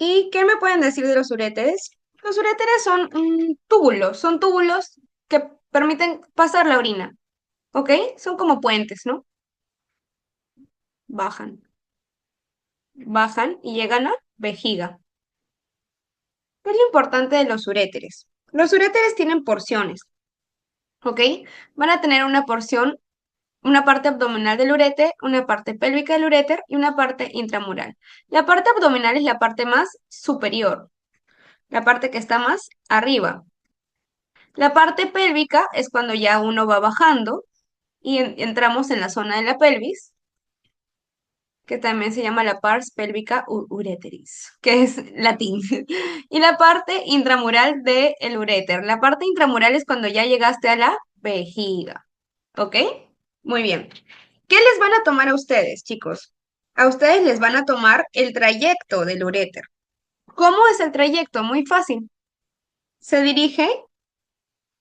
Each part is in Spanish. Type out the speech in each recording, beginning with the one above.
¿Y qué me pueden decir de los uréteres? Los uréteres son son túbulos que permiten pasar la orina, ¿ok? Son como puentes, ¿no? Bajan, bajan y llegan a vejiga. ¿Qué es lo importante de los uréteres? Los uréteres tienen porciones, ¿ok? Van a tener una porción, una parte abdominal del uréter, una parte pélvica del uréter y una parte intramural. La parte abdominal es la parte más superior, la parte que está más arriba. La parte pélvica es cuando ya uno va bajando y entramos en la zona de la pelvis, que también se llama la pars pélvica ureteris, que es latín. Y la parte intramural del uréter. La parte intramural es cuando ya llegaste a la vejiga. ¿Ok? Muy bien. ¿Qué les van a tomar a ustedes, chicos? A ustedes les van a tomar el trayecto del uréter. ¿Cómo es el trayecto? Muy fácil. Se dirige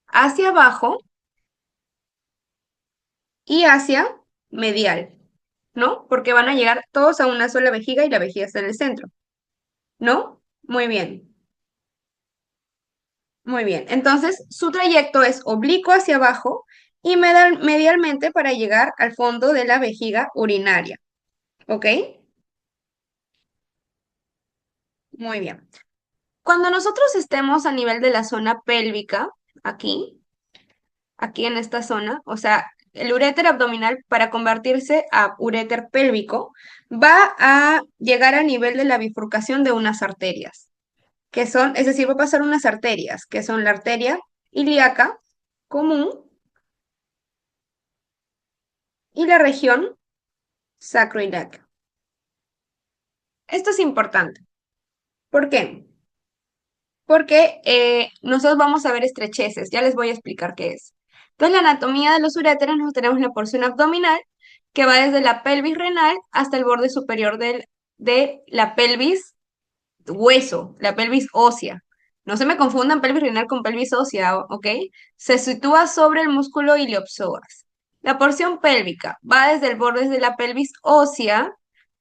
hacia abajo y hacia medial, ¿no? Porque van a llegar todos a una sola vejiga y la vejiga está en el centro, ¿no? Muy bien, muy bien. Entonces, su trayecto es oblicuo hacia abajo y medialmente para llegar al fondo de la vejiga urinaria, ¿ok? Muy bien. Cuando nosotros estemos a nivel de la zona pélvica, aquí, aquí en esta zona, o sea, el uréter abdominal para convertirse a uréter pélvico va a llegar a nivel de la bifurcación de unas arterias, que son, es decir, va a pasar unas arterias, que son la arteria ilíaca común y la región sacroiliaca. Esto es importante. ¿Por qué? Porque nosotros vamos a ver estrecheces, ya les voy a explicar qué es. Entonces, la anatomía de los uréteres, nosotros tenemos la porción abdominal que va desde la pelvis renal hasta el borde superior de la pelvis hueso, la pelvis ósea. No se me confundan pelvis renal con pelvis ósea, ¿ok? Se sitúa sobre el músculo iliopsoas. La porción pélvica va desde el borde de la pelvis ósea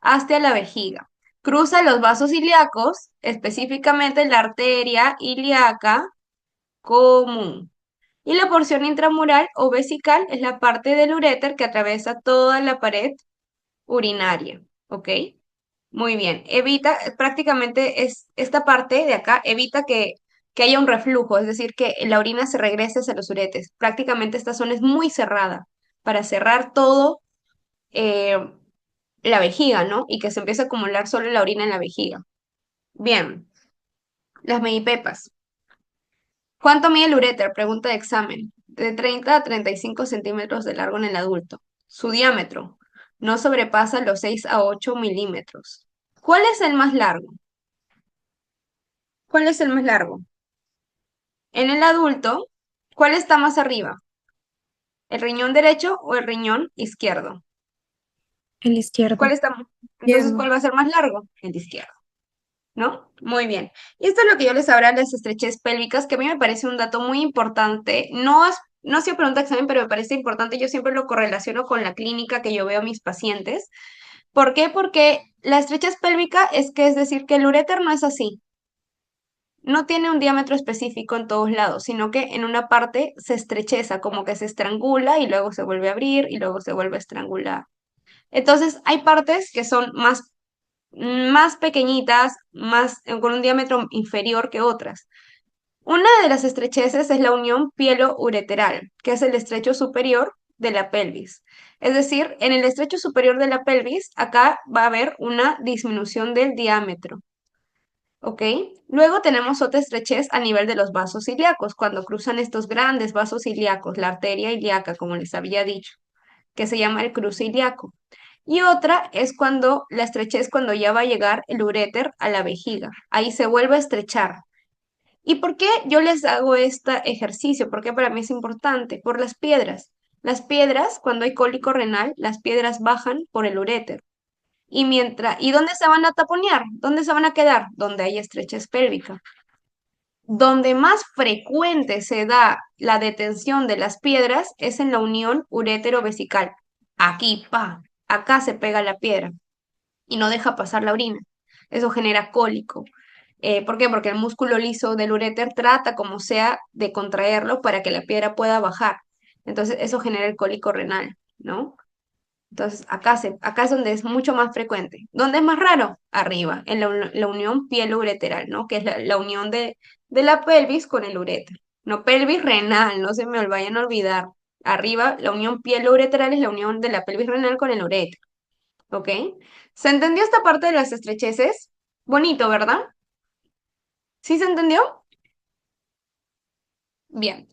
hasta la vejiga. Cruza los vasos ilíacos, específicamente la arteria ilíaca común. Y la porción intramural o vesical es la parte del uréter que atraviesa toda la pared urinaria, ¿ok? Muy bien. Evita, prácticamente es esta parte de acá, evita que haya un reflujo, es decir, que la orina se regrese hacia los uretes. Prácticamente esta zona es muy cerrada para cerrar todo eh, la vejiga, ¿no? Y que se empiece a acumular solo la orina en la vejiga. Bien, las medipepas. ¿Cuánto mide el uréter? Pregunta de examen. De 30 a 35 centímetros de largo en el adulto. Su diámetro no sobrepasa los 6 a 8 milímetros. ¿Cuál es el más largo? ¿Cuál es el más largo? En el adulto, ¿cuál está más arriba? ¿El riñón derecho o el riñón izquierdo? El izquierdo. ¿Cuál está? Entonces, Izquierdo. ¿cuál va a ser más largo? El izquierdo, ¿no? Muy bien. Y esto es lo que yo les hablaba de las estrechez pélvicas, que a mí me parece un dato muy importante. No hacía pregunta de examen, pero me parece importante. Yo siempre lo correlaciono con la clínica que yo veo a mis pacientes. ¿Por qué? Porque la estrechez pélvica es decir, que el uréter no es así. No tiene un diámetro específico en todos lados, sino que en una parte se estrecheza, como que se estrangula y luego se vuelve a abrir y luego se vuelve a estrangular. Entonces, hay partes que son más pequeñitas, con un diámetro inferior que otras. Una de las estrecheces es la unión pielo-ureteral, que es el estrecho superior de la pelvis. Es decir, en el estrecho superior de la pelvis, acá va a haber una disminución del diámetro. ¿Ok? Luego tenemos otra estrechez a nivel de los vasos ilíacos, cuando cruzan estos grandes vasos ilíacos, la arteria ilíaca, como les había dicho, que se llama el cruce ilíaco. Y otra es cuando la estrechez cuando ya va a llegar el uréter a la vejiga. Ahí se vuelve a estrechar. ¿Y por qué yo les hago este ejercicio? Porque para mí es importante, por las piedras. Las piedras, cuando hay cólico renal, las piedras bajan por el uréter. ¿Y dónde se van a taponear? ¿Dónde se van a quedar? Donde hay estrechez pélvica. Donde más frecuente se da la detención de las piedras es en la unión urétero-vesical. Aquí, pa, acá se pega la piedra y no deja pasar la orina. Eso genera cólico. ¿Por qué? Porque el músculo liso del uréter trata como sea de contraerlo para que la piedra pueda bajar. Entonces eso genera el cólico renal, ¿no? Entonces acá es donde es mucho más frecuente. ¿Dónde es más raro? Arriba, en la unión pielo-ureteral, ¿no? Que es la unión de la pelvis con el uréter. No pelvis renal, no se me vayan a olvidar. Arriba, la unión pielo-ureteral es la unión de la pelvis renal con el uréter, ¿ok? ¿Se entendió esta parte de las estrecheces? Bonito, ¿verdad? ¿Sí se entendió? Bien.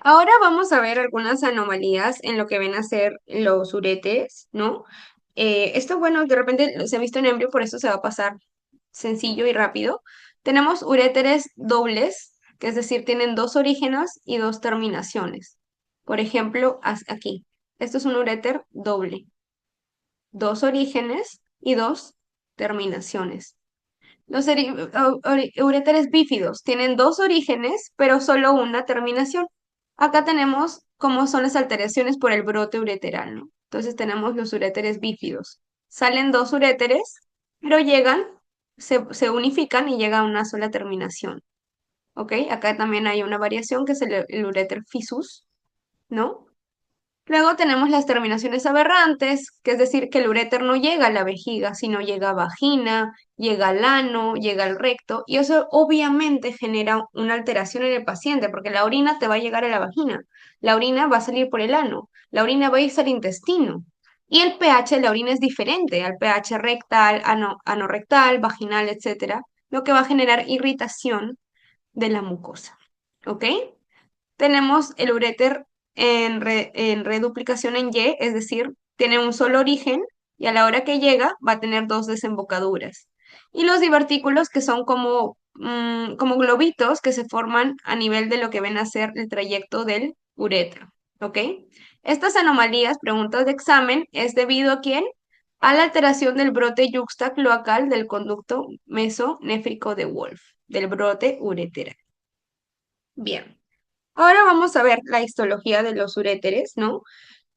Ahora vamos a ver algunas anomalías en lo que ven a ser los uretes, ¿no? Esto, bueno, de repente se ha visto en embrio, por eso se va a pasar sencillo y rápido. Tenemos uréteres dobles, que es decir, tienen dos orígenes y dos terminaciones. Por ejemplo, aquí. Esto es un uréter doble, dos orígenes y dos terminaciones. Los uréteres bífidos tienen dos orígenes, pero solo una terminación. Acá tenemos cómo son las alteraciones por el brote ureteral, ¿no? Entonces tenemos los uréteres bífidos. Salen dos uréteres, pero se unifican y llega a una sola terminación. ¿Ok? Acá también hay una variación que es el uréter fissus, ¿no? Luego tenemos las terminaciones aberrantes, que es decir, que el uréter no llega a la vejiga, sino llega a vagina, llega al ano, llega al recto, y eso obviamente genera una alteración en el paciente, porque la orina te va a llegar a la vagina, la orina va a salir por el ano, la orina va a irse al intestino, y el pH de la orina es diferente al pH rectal, anorrectal, vaginal, etcétera, lo que va a generar irritación de la mucosa. ¿Ok? Tenemos el uréter en reduplicación en Y, es decir, tiene un solo origen y a la hora que llega va a tener dos desembocaduras. Y los divertículos que son como globitos que se forman a nivel de lo que ven a ser el trayecto del uretro. ¿Ok? Estas anomalías, preguntas de examen, es debido a quién? A la alteración del brote yuxtacloacal del conducto mesonéfrico de Wolff, del brote ureteral. Bien. Ahora vamos a ver la histología de los uréteres, ¿no?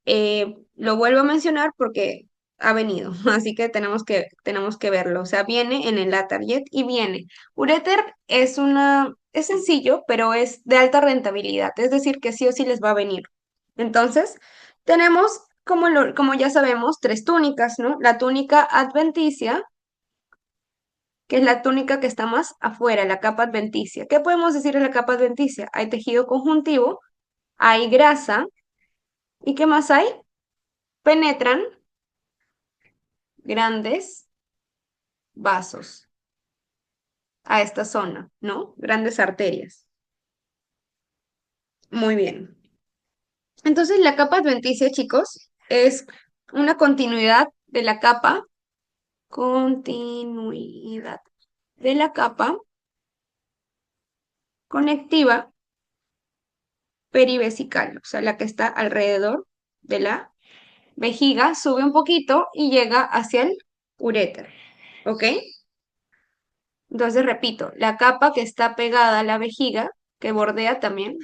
Lo vuelvo a mencionar porque ha venido, así que tenemos que verlo. O sea, viene en el Latarjet y viene. Uréter es sencillo, pero es de alta rentabilidad, es decir, que sí o sí les va a venir. Entonces, tenemos, como ya sabemos, tres túnicas, ¿no? La túnica adventicia, que es la túnica que está más afuera, la capa adventicia. ¿Qué podemos decir de la capa adventicia? Hay tejido conjuntivo, hay grasa, ¿y qué más hay? Penetran grandes vasos a esta zona, ¿no? Grandes arterias. Muy bien. Entonces, la capa adventicia, chicos, es una continuidad de la capa conectiva perivesical, o sea, la que está alrededor de la vejiga, sube un poquito y llega hacia el uréter, ¿ok? Entonces, repito, la capa que está pegada a la vejiga, que bordea también,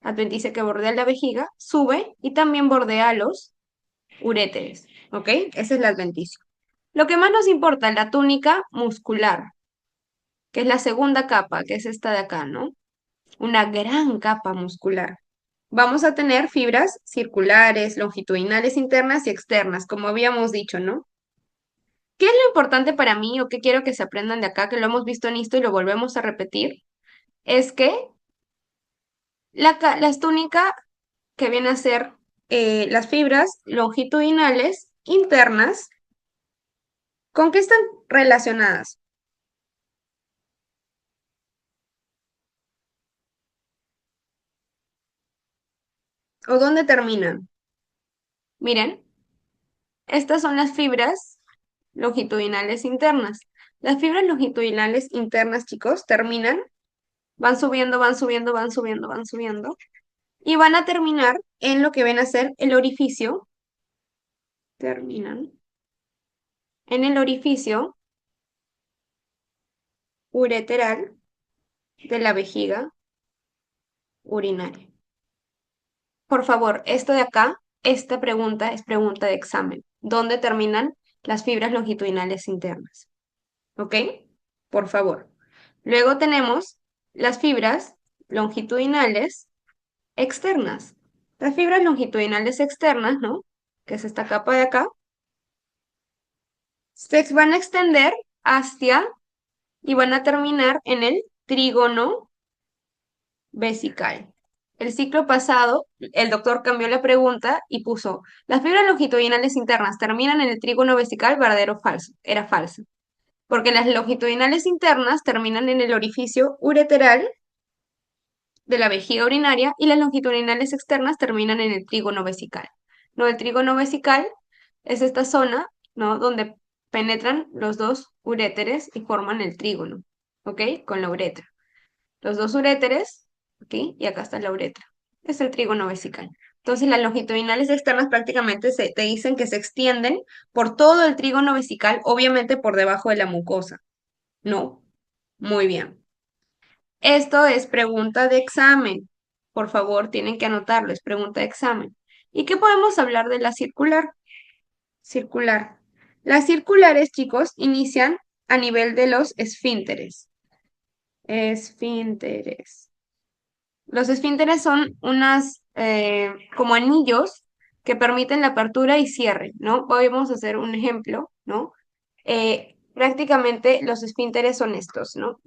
adventicia que bordea la vejiga, sube y también bordea los uréteres, ¿ok? Esa es la adventicia. Lo que más nos importa, la túnica muscular, que es la segunda capa, que es esta de acá, ¿no? Una gran capa muscular. Vamos a tener fibras circulares, longitudinales internas y externas, como habíamos dicho, ¿no? ¿Qué es lo importante para mí o qué quiero que se aprendan de acá, que lo hemos visto en esto y lo volvemos a repetir? Es que la túnica que viene a ser las fibras longitudinales internas, ¿con qué están relacionadas? ¿O dónde terminan? Miren, estas son las fibras longitudinales internas. Las fibras longitudinales internas, chicos, terminan, van subiendo, van subiendo, van subiendo, van subiendo, y van a terminar en lo que ven a ser el orificio, terminan en el orificio ureteral de la vejiga urinaria. Por favor, esto de acá, esta pregunta es pregunta de examen. ¿Dónde terminan las fibras longitudinales internas? ¿Ok? Por favor. Luego tenemos las fibras longitudinales externas. Las fibras longitudinales externas, ¿no? Que es esta capa de acá, se van a extender hacia y van a terminar en el trígono vesical. El ciclo pasado, el doctor cambió la pregunta y puso, ¿las fibras longitudinales internas terminan en el trígono vesical? ¿Verdadero o falso? Era falso, porque las longitudinales internas terminan en el orificio ureteral de la vejiga urinaria y las longitudinales externas terminan en el trígono vesical. ¿No? El trígono vesical es esta zona, ¿no? Donde penetran los dos uréteres y forman el trígono, ¿ok? Con la uretra. Los dos uréteres, ¿ok? Y acá está la uretra. Es el trígono vesical. Entonces las longitudinales externas prácticamente te dicen que se extienden por todo el trígono vesical, obviamente por debajo de la mucosa. ¿No? Muy bien. Esto es pregunta de examen. Por favor, tienen que anotarlo, es pregunta de examen. ¿Y qué podemos hablar de la circular? Circular. Las circulares, chicos, inician a nivel de los esfínteres. Esfínteres. Los esfínteres son unas como anillos que permiten la apertura y cierre, ¿no? Vamos a hacer un ejemplo, ¿no? Prácticamente los esfínteres son estos, ¿no?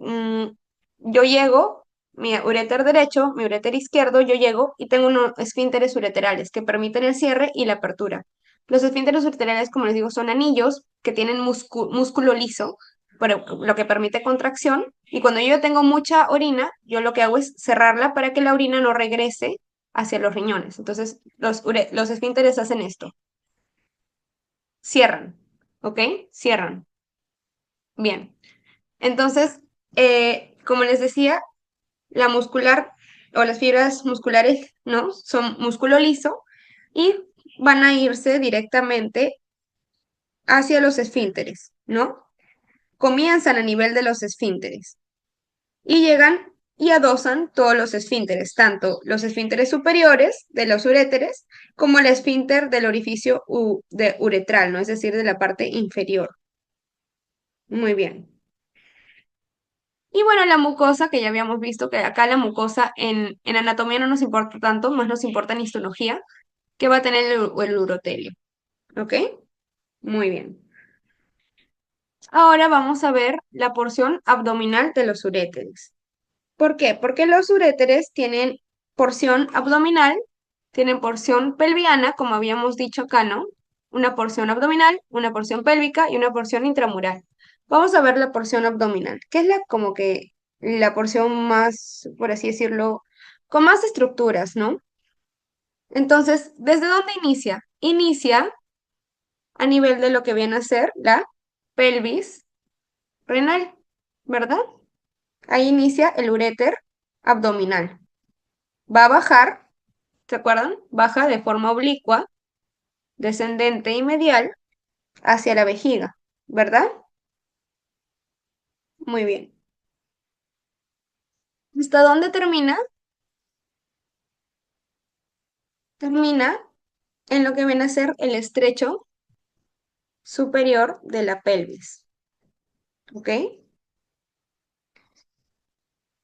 Yo llego, mi uréter derecho, mi uréter izquierdo, yo llego y tengo unos esfínteres ureterales que permiten el cierre y la apertura. Los esfínteres ureterales, como les digo, son anillos que tienen músculo liso, pero lo que permite contracción. Y cuando yo tengo mucha orina, yo lo que hago es cerrarla para que la orina no regrese hacia los riñones. Entonces, los esfínteres hacen esto. Cierran, ¿ok? Cierran. Bien. Entonces, como les decía, la muscular o las fibras musculares, ¿no? Son músculo liso y van a irse directamente hacia los esfínteres, ¿no? Comienzan a nivel de los esfínteres y llegan y adosan todos los esfínteres, tanto los esfínteres superiores de los uréteres como el esfínter del orificio uretral, ¿no? Es decir, de la parte inferior. Muy bien. Y bueno, la mucosa, que ya habíamos visto que acá la mucosa en anatomía no nos importa tanto, más nos importa en histología, que va a tener el urotelio. ¿Ok? Muy bien. Ahora vamos a ver la porción abdominal de los uréteres. ¿Por qué? Porque los uréteres tienen porción abdominal, tienen porción pelviana, como habíamos dicho acá, ¿no? Una porción abdominal, una porción pélvica y una porción intramural. Vamos a ver la porción abdominal, que es la como que la porción más, por así decirlo, con más estructuras, ¿no? Entonces, ¿desde dónde inicia? Inicia a nivel de lo que viene a ser la pelvis renal, ¿verdad? Ahí inicia el uréter abdominal. Va a bajar, ¿se acuerdan? Baja de forma oblicua, descendente y medial hacia la vejiga, ¿verdad? Muy bien. ¿Hasta dónde termina? Termina en lo que viene a ser el estrecho superior de la pelvis, ¿ok?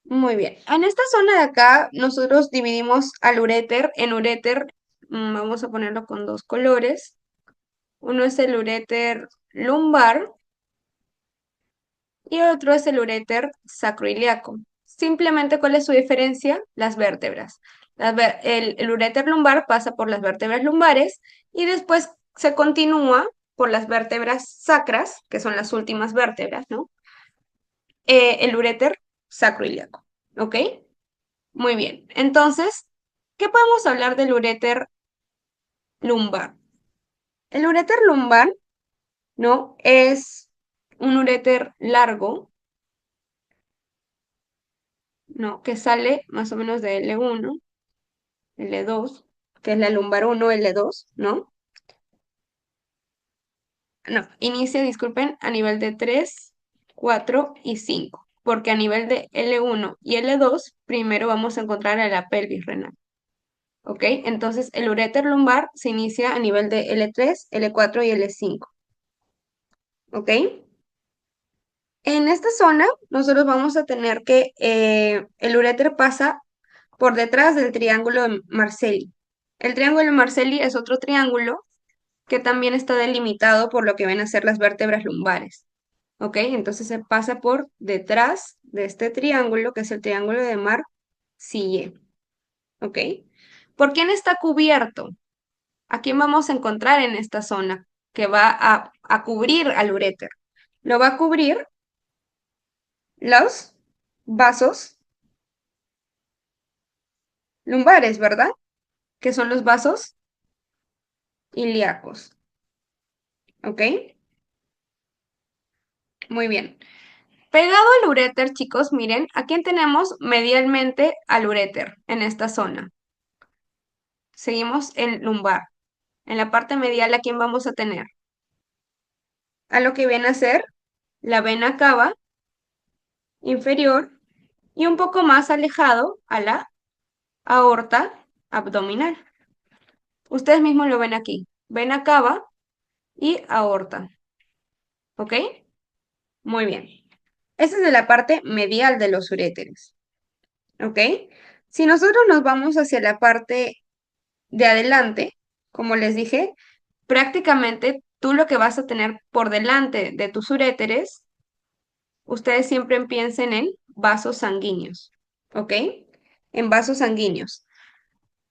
Muy bien. En esta zona de acá, nosotros dividimos al uréter en uréter, vamos a ponerlo con dos colores. Uno es el uréter lumbar y otro es el uréter sacroiliaco. Simplemente, ¿cuál es su diferencia? Las vértebras. El uréter lumbar pasa por las vértebras lumbares y después se continúa por las vértebras sacras, que son las últimas vértebras, ¿no? El uréter sacroiliaco, ¿ok? Muy bien. Entonces, ¿qué podemos hablar del uréter lumbar? El uréter lumbar, ¿no? Es un uréter largo, ¿no? Que sale más o menos de L1, L2, que es la lumbar 1, L2, ¿no? No, inicia, disculpen, a nivel de 3, 4 y 5, porque a nivel de L1 y L2, primero vamos a encontrar a la pelvis renal, ¿ok? Entonces, el uréter lumbar se inicia a nivel de L3, L4 y L5, ¿ok? En esta zona, nosotros vamos a tener que el uréter pasa por detrás del triángulo de Marcelli. El triángulo de Marcelli es otro triángulo que también está delimitado por lo que ven a ser las vértebras lumbares. ¿Ok? Entonces se pasa por detrás de este triángulo, que es el triángulo de Marcille. ¿Ok? ¿Por quién está cubierto? ¿A quién vamos a encontrar en esta zona que va a cubrir al uréter? Lo va a cubrir los vasos lumbares, ¿verdad? Que son los vasos ilíacos. ¿Ok? Muy bien. Pegado al uréter, chicos, miren, ¿a quién tenemos medialmente al uréter en esta zona? Seguimos en lumbar. En la parte medial, ¿a quién vamos a tener? A lo que viene a ser la vena cava inferior y un poco más alejado a la aorta abdominal. Ustedes mismos lo ven aquí. Vena cava y aorta. ¿Ok? Muy bien. Esta es de la parte medial de los uréteres. ¿Ok? Si nosotros nos vamos hacia la parte de adelante, como les dije, prácticamente tú lo que vas a tener por delante de tus uréteres, ustedes siempre piensen en vasos sanguíneos, ¿ok? En vasos sanguíneos.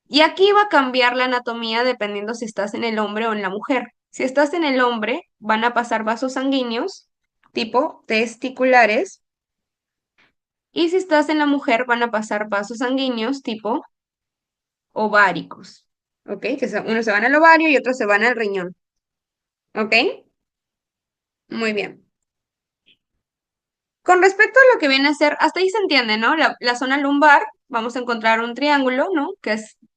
Y aquí va a cambiar la anatomía dependiendo si estás en el hombre o en la mujer. Si estás en el hombre, van a pasar vasos sanguíneos tipo testiculares, y si estás en la mujer, van a pasar vasos sanguíneos tipo ováricos, ¿ok? Unos se van al ovario y otros se van al riñón, ¿ok? Muy bien. Con respecto a lo que viene a ser, hasta ahí se entiende, ¿no? La zona lumbar, vamos a encontrar un triángulo, ¿no?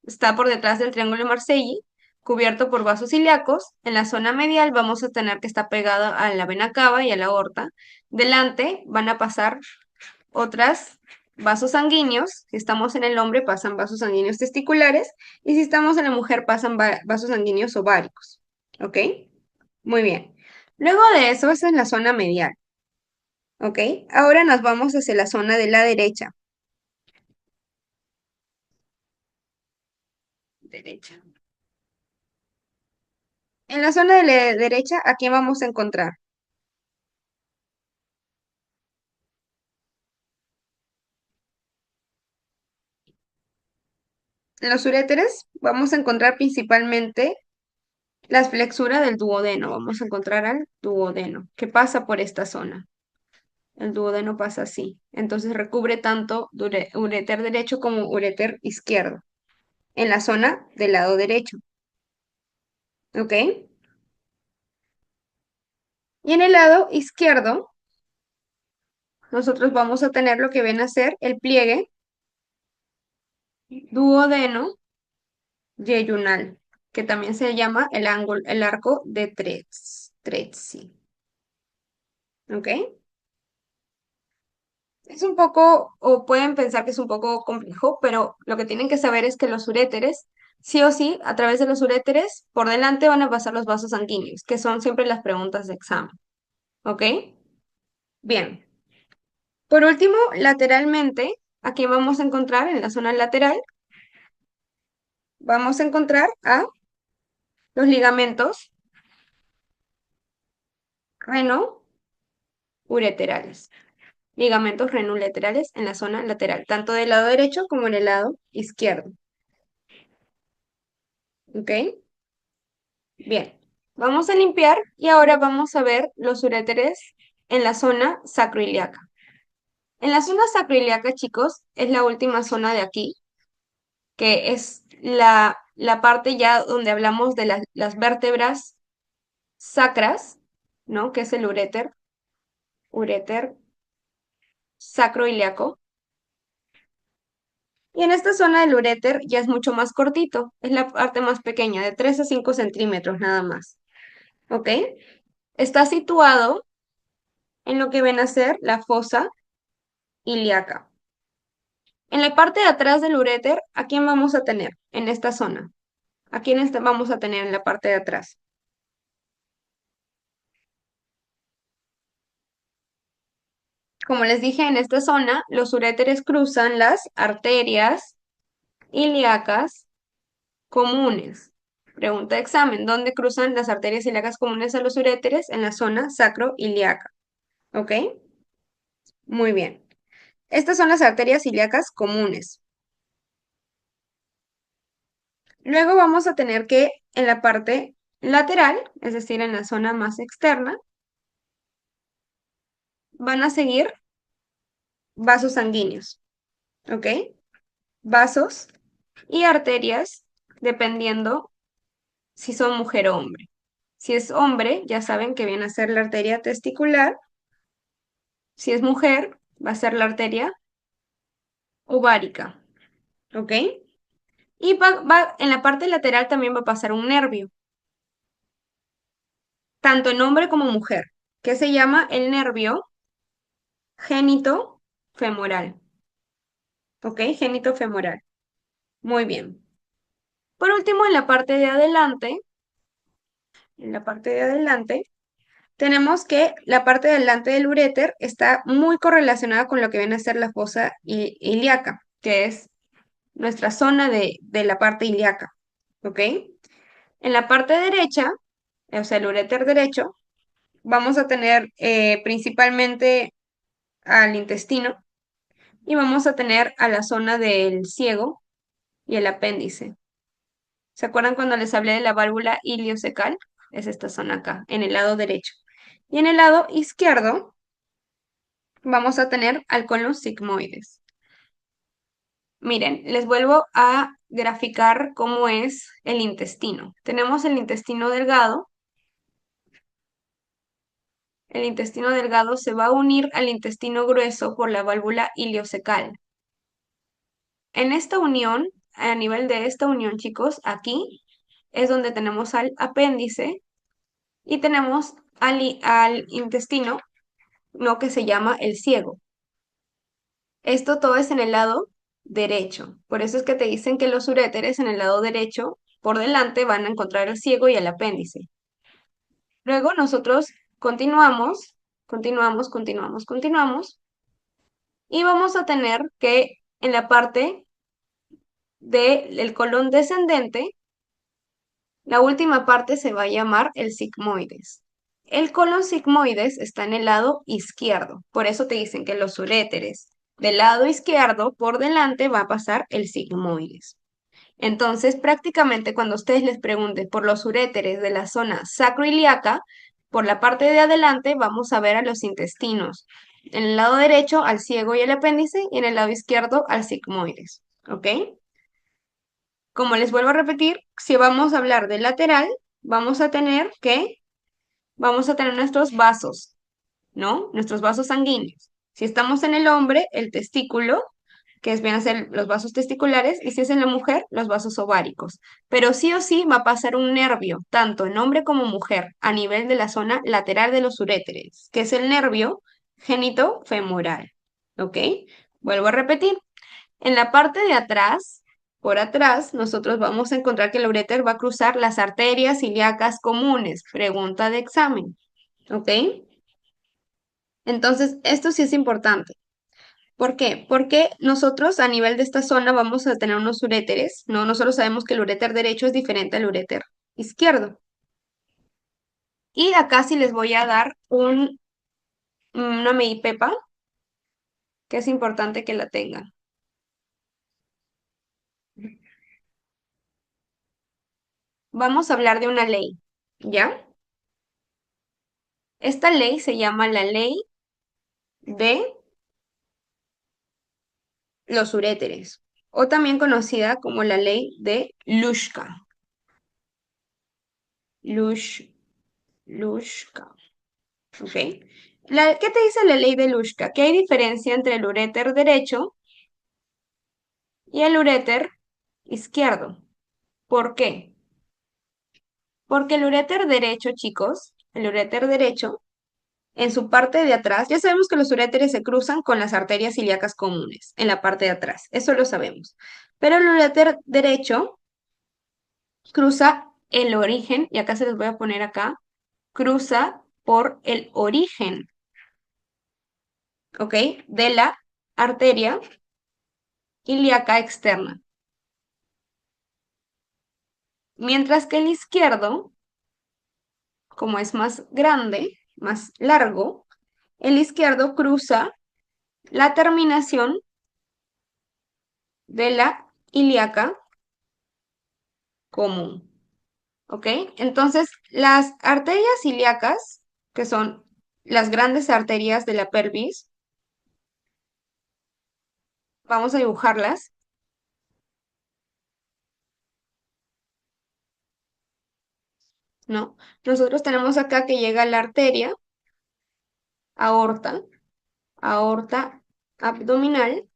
Está por detrás del triángulo de Marcelli, cubierto por vasos ilíacos. En la zona medial vamos a tener que está pegada a la vena cava y a la aorta. Delante van a pasar otras vasos sanguíneos. Si estamos en el hombre, pasan vasos sanguíneos testiculares. Y si estamos en la mujer, pasan vasos sanguíneos ováricos. ¿Ok? Muy bien. Luego de eso, esa es la zona medial. ¿Ok? Ahora nos vamos hacia la zona de la derecha. Derecha. En la zona de la derecha, ¿a quién vamos a encontrar? En los uréteres vamos a encontrar principalmente las flexuras del duodeno. Vamos a encontrar al duodeno, que pasa por esta zona. El duodeno pasa así. Entonces recubre tanto uréter derecho como uréter izquierdo, en la zona del lado derecho. ¿Ok? Y en el lado izquierdo, nosotros vamos a tener lo que viene a ser el pliegue duodeno yeyunal, que también se llama el arco de Trezzi. ¿Ok? Es un poco, o pueden pensar que es un poco complejo, pero lo que tienen que saber es que los uréteres, sí o sí, a través de los uréteres, por delante van a pasar los vasos sanguíneos, que son siempre las preguntas de examen. ¿Ok? Bien. Por último, lateralmente, aquí vamos a encontrar en la zona lateral, vamos a encontrar a los ligamentos reno-ureterales. Ligamentos renulaterales en la zona lateral, tanto del lado derecho como en el lado izquierdo. ¿Ok? Bien. Vamos a limpiar y ahora vamos a ver los uréteres en la zona sacroiliaca. En la zona sacroiliaca, chicos, es la última zona de aquí, que es la parte ya donde hablamos de las vértebras sacras, ¿no? Que es el uréter sacroiliaco. Y en esta zona del uréter ya es mucho más cortito, es la parte más pequeña, de 3 a 5 centímetros nada más. ¿Ok? Está situado en lo que ven a ser la fosa ilíaca. En la parte de atrás del uréter, ¿a quién vamos a tener en esta zona? ¿A quién vamos a tener en la parte de atrás? Como les dije, en esta zona los uréteres cruzan las arterias ilíacas comunes. Pregunta de examen, ¿dónde cruzan las arterias ilíacas comunes a los uréteres? En la zona sacroiliaca. ¿Ok? Muy bien. Estas son las arterias ilíacas comunes. Luego vamos a tener que en la parte lateral, es decir, en la zona más externa, van a seguir vasos sanguíneos. ¿Ok? Vasos y arterias dependiendo si son mujer o hombre. Si es hombre, ya saben que viene a ser la arteria testicular. Si es mujer, va a ser la arteria ovárica. ¿Ok? Y en la parte lateral también va a pasar un nervio, tanto en hombre como mujer, que se llama el nervio génito femoral. ¿Ok? Génito femoral. Muy bien. Por último, en la parte de adelante, tenemos que la parte de delante del uréter está muy correlacionada con lo que viene a ser la fosa ilíaca, que es nuestra zona de la parte ilíaca. ¿Ok? En la parte derecha, o sea, el uréter derecho, vamos a tener principalmente al intestino y vamos a tener a la zona del ciego y el apéndice. ¿Se acuerdan cuando les hablé de la válvula iliocecal? Es esta zona acá, en el lado derecho. Y en el lado izquierdo vamos a tener al colon sigmoides. Miren, les vuelvo a graficar cómo es el intestino. Tenemos el intestino delgado. El intestino delgado se va a unir al intestino grueso por la válvula iliocecal. En esta unión, a nivel de esta unión, chicos, aquí es donde tenemos al apéndice y tenemos al intestino, no que se llama el ciego. Esto todo es en el lado derecho. Por eso es que te dicen que los uréteres en el lado derecho, por delante, van a encontrar el ciego y el apéndice. Luego nosotros continuamos y vamos a tener que en la parte del colon descendente, la última parte se va a llamar el sigmoides. El colon sigmoides está en el lado izquierdo, por eso te dicen que los uréteres del lado izquierdo por delante va a pasar el sigmoides. Entonces, prácticamente cuando ustedes les pregunten por los uréteres de la zona sacroiliaca, por la parte de adelante vamos a ver a los intestinos. En el lado derecho al ciego y el apéndice y en el lado izquierdo al sigmoides. ¿Ok? Como les vuelvo a repetir, si vamos a hablar del lateral, vamos a tener nuestros vasos, ¿no? Nuestros vasos sanguíneos. Si estamos en el hombre, el testículo, que es, vienen a ser los vasos testiculares, y si es en la mujer, los vasos ováricos. Pero sí o sí va a pasar un nervio, tanto en hombre como mujer, a nivel de la zona lateral de los uréteres, que es el nervio genitofemoral. ¿Ok? Vuelvo a repetir. En la parte de atrás, por atrás, nosotros vamos a encontrar que el uréter va a cruzar las arterias ilíacas comunes. Pregunta de examen. ¿Ok? Entonces, esto sí es importante. ¿Por qué? Porque nosotros a nivel de esta zona vamos a tener unos uréteres, ¿no? Nosotros sabemos que el uréter derecho es diferente al uréter izquierdo. Y acá sí les voy a dar una medipepa, que es importante que la tengan. Vamos a hablar de una ley, ¿ya? Esta ley se llama la ley de los uréteres, o también conocida como la ley de Lushka. Lush, Lushka, ¿ok? ¿Qué te dice la ley de Lushka? Que hay diferencia entre el uréter derecho y el uréter izquierdo. ¿Por qué? Porque el uréter derecho, chicos, el uréter derecho, en su parte de atrás, ya sabemos que los uréteres se cruzan con las arterias ilíacas comunes, en la parte de atrás, eso lo sabemos. Pero el uréter derecho cruza el origen, y acá se les voy a poner acá, cruza por el origen ¿ok? De la arteria ilíaca externa. Mientras que el izquierdo, como es más grande, más largo, el izquierdo cruza la terminación de la ilíaca común. ¿Ok? Entonces, las arterias ilíacas, que son las grandes arterias de la pelvis, vamos a dibujarlas, ¿no? Nosotros tenemos acá que llega la arteria aorta, aorta abdominal,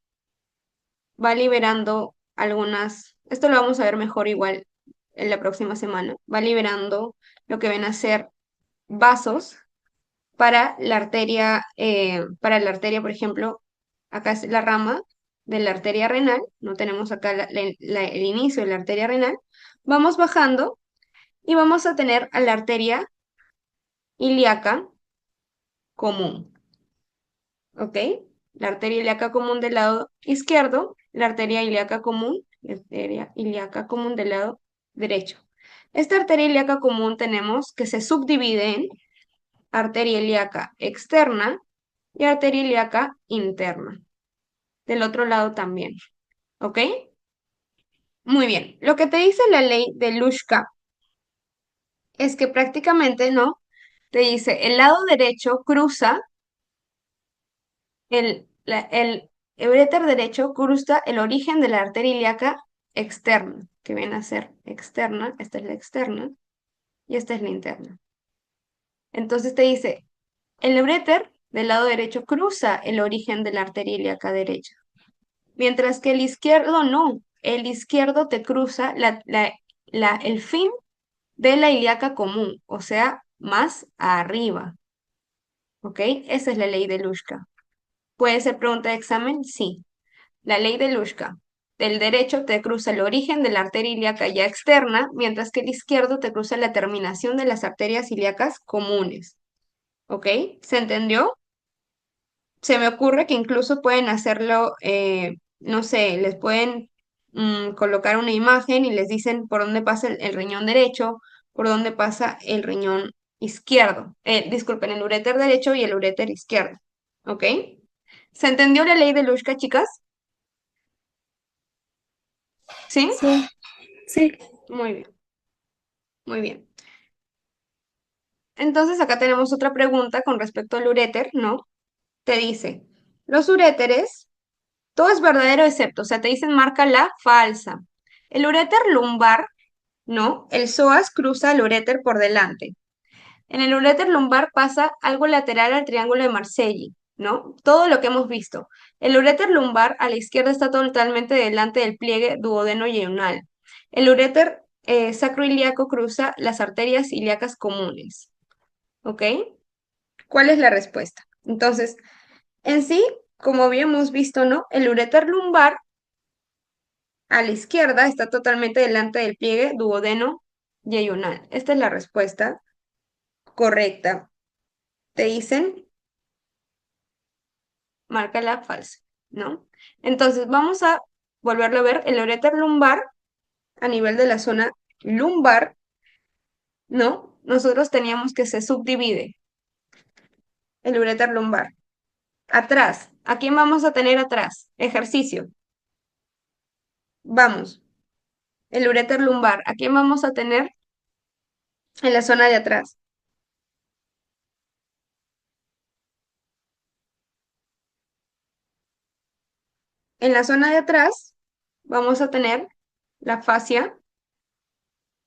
va liberando algunas, esto lo vamos a ver mejor igual en la próxima semana, va liberando lo que ven a ser vasos para la arteria, por ejemplo, acá es la rama de la arteria renal, no tenemos acá el inicio de la arteria renal, vamos bajando y vamos a tener a la arteria ilíaca común, ¿ok? La arteria ilíaca común del lado izquierdo, la arteria ilíaca común del lado derecho. Esta arteria ilíaca común tenemos que se subdivide en arteria ilíaca externa y arteria ilíaca interna. Del otro lado también, ¿ok? Muy bien. Lo que te dice la ley de Lushka es que prácticamente, ¿no? Te dice, el lado derecho cruza, el uréter derecho cruza el origen de la arteria ilíaca externa, que viene a ser externa, esta es la externa y esta es la interna. Entonces te dice, el uréter del lado derecho cruza el origen de la arteria ilíaca derecha. Mientras que el izquierdo no. El izquierdo te cruza el fin de la ilíaca común, o sea, más arriba. ¿Ok? Esa es la ley de Lushka. ¿Puede ser pregunta de examen? Sí. La ley de Lushka. El derecho te cruza el origen de la arteria ilíaca ya externa, mientras que el izquierdo te cruza la terminación de las arterias ilíacas comunes. ¿Ok? ¿Se entendió? Se me ocurre que incluso pueden hacerlo, no sé, les pueden colocar una imagen y les dicen por dónde pasa el riñón derecho, por dónde pasa el riñón izquierdo. Disculpen, el uréter derecho y el uréter izquierdo. ¿Ok? ¿Se entendió la ley de Lushka, chicas? ¿Sí? Sí, sí, Muy bien, muy bien. Entonces acá tenemos otra pregunta con respecto al uréter, ¿no? Te dice, los uréteres todo es verdadero excepto, o sea, te dicen marca la falsa. El uréter lumbar, ¿no? El psoas cruza el uréter por delante. En el uréter lumbar pasa algo lateral al triángulo de Marcelli, ¿no? Todo lo que hemos visto. El uréter lumbar a la izquierda está totalmente delante del pliegue duodeno-iyunal. El uréter sacroiliaco cruza las arterias ilíacas comunes, ¿ok? ¿Cuál es la respuesta? Entonces, en sí, como habíamos visto, ¿no? El uréter lumbar a la izquierda está totalmente delante del pliegue duodeno yeyunal. Esta es la respuesta correcta. Te dicen, marca la falsa, ¿no? Entonces vamos a volverlo a ver. El uréter lumbar, a nivel de la zona lumbar, ¿no? Nosotros teníamos que se subdivide el uréter lumbar. Atrás, ¿a quién vamos a tener atrás? Ejercicio. Vamos, el uréter lumbar, ¿a quién vamos a tener en la zona de atrás? En la zona de atrás vamos a tener la fascia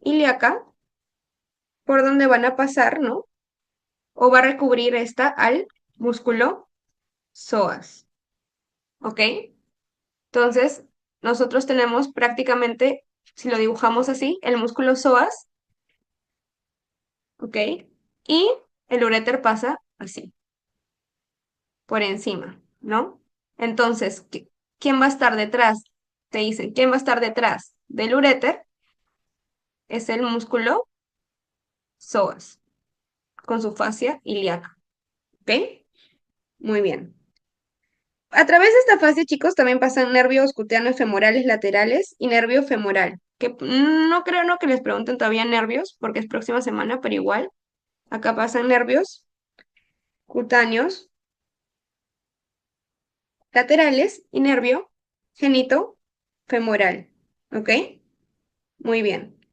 ilíaca, por donde van a pasar, ¿no? O va a recubrir esta al músculo psoas, ¿ok? Entonces, nosotros tenemos prácticamente, si lo dibujamos así, el músculo psoas, ¿ok? Y el uréter pasa así, por encima, ¿no? Entonces, ¿quién va a estar detrás? Te dicen, ¿quién va a estar detrás del uréter? Es el músculo psoas, con su fascia ilíaca, ¿ok? Muy bien. A través de esta fase, chicos, también pasan nervios cutáneos femorales laterales y nervio femoral, que no creo no que les pregunten todavía nervios, porque es próxima semana, pero igual, acá pasan nervios cutáneos laterales y nervio genito femoral, ¿ok? Muy bien.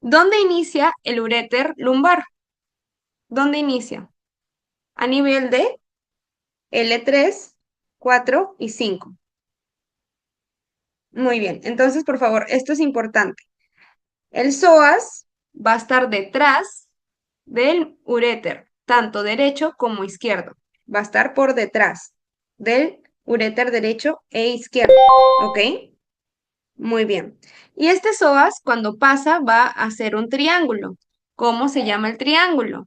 ¿Dónde inicia el uréter lumbar? ¿Dónde inicia? A nivel de L3, 4 y 5. Muy bien, entonces, por favor, esto es importante. El psoas va a estar detrás del uréter, tanto derecho como izquierdo. Va a estar por detrás del uréter derecho e izquierdo, ¿ok? Muy bien. Y este psoas, cuando pasa, va a hacer un triángulo. ¿Cómo se llama el triángulo?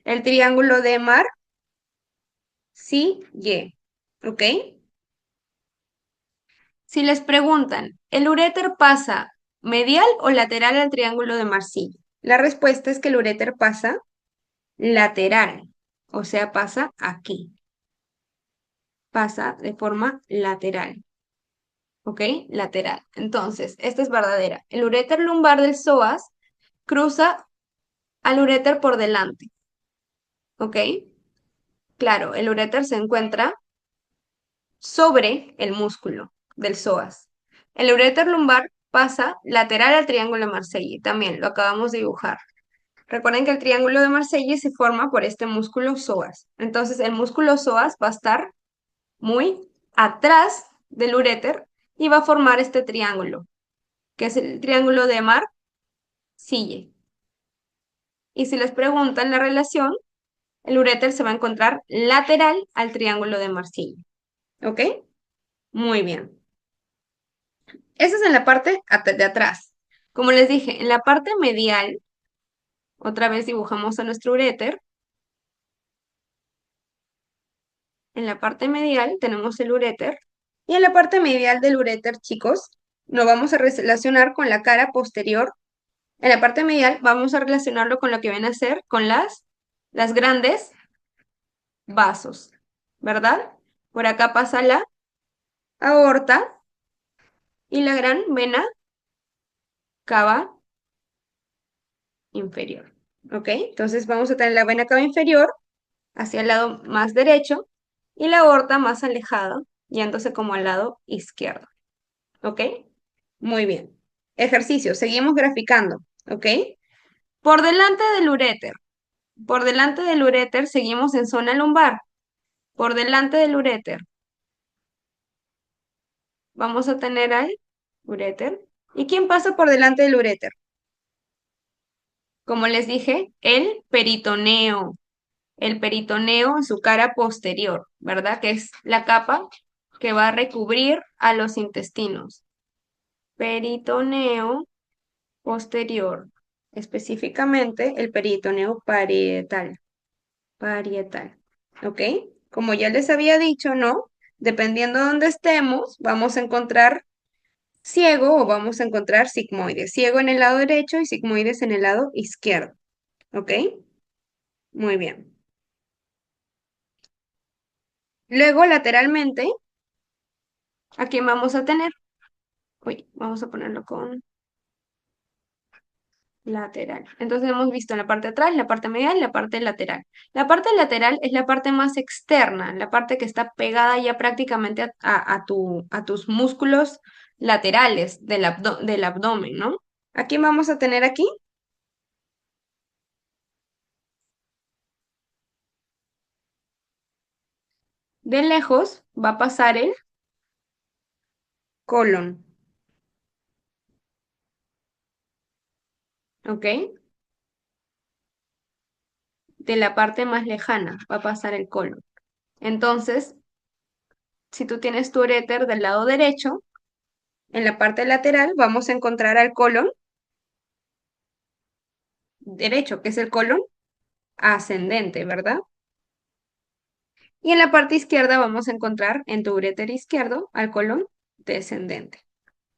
El triángulo de Mar-Si-Ye, ¿ok? Si les preguntan, ¿el uréter pasa medial o lateral al triángulo de Marsillo? La respuesta es que el uréter pasa lateral, o sea, pasa aquí, pasa de forma lateral, ¿ok? Lateral. Entonces, esta es verdadera. El uréter lumbar del psoas cruza al uréter por delante, ¿ok? Claro, el uréter se encuentra sobre el músculo del psoas. El uréter lumbar pasa lateral al triángulo de Marseille, también lo acabamos de dibujar. Recuerden que el triángulo de Marseille se forma por este músculo psoas. Entonces, el músculo psoas va a estar muy atrás del uréter y va a formar este triángulo, que es el triángulo de Mar-Sille. Y si les preguntan la relación, el uréter se va a encontrar lateral al triángulo de Marseille. ¿Ok? Muy bien. Esa es en la parte de atrás. Como les dije, en la parte medial, otra vez dibujamos a nuestro uréter. En la parte medial tenemos el uréter. Y en la parte medial del uréter, chicos, nos vamos a relacionar con la cara posterior. En la parte medial vamos a relacionarlo con lo que viene a ser con las grandes vasos, ¿verdad? Por acá pasa la aorta y la gran vena cava inferior. ¿Ok? Entonces vamos a tener la vena cava inferior hacia el lado más derecho y la aorta más alejada, yéndose como al lado izquierdo. ¿Ok? Muy bien. Ejercicio, seguimos graficando. ¿Ok? Por delante del uréter. Por delante del uréter seguimos en zona lumbar. Por delante del uréter vamos a tener al uréter. ¿Y quién pasa por delante del uréter? Como les dije, el peritoneo. El peritoneo en su cara posterior, ¿verdad? Que es la capa que va a recubrir a los intestinos. Peritoneo posterior, específicamente el peritoneo parietal. Parietal, ¿ok? Como ya les había dicho, ¿no? Dependiendo de dónde estemos, vamos a encontrar ciego o vamos a encontrar sigmoides. Ciego en el lado derecho y sigmoides en el lado izquierdo, ¿ok? Muy bien. Luego, lateralmente, ¿a quién vamos a tener? Uy, vamos a ponerlo con lateral. Entonces hemos visto en la parte de atrás, la parte medial y la parte lateral. La parte lateral es la parte más externa, la parte que está pegada ya prácticamente a tus músculos laterales del abdomen, ¿no? ¿A quién vamos a tener aquí? De lejos va a pasar el colon, ¿ok? De la parte más lejana va a pasar el colon. Entonces, si tú tienes tu uréter del lado derecho, en la parte lateral vamos a encontrar al colon derecho, que es el colon ascendente, ¿verdad? Y en la parte izquierda vamos a encontrar en tu uréter izquierdo al colon descendente.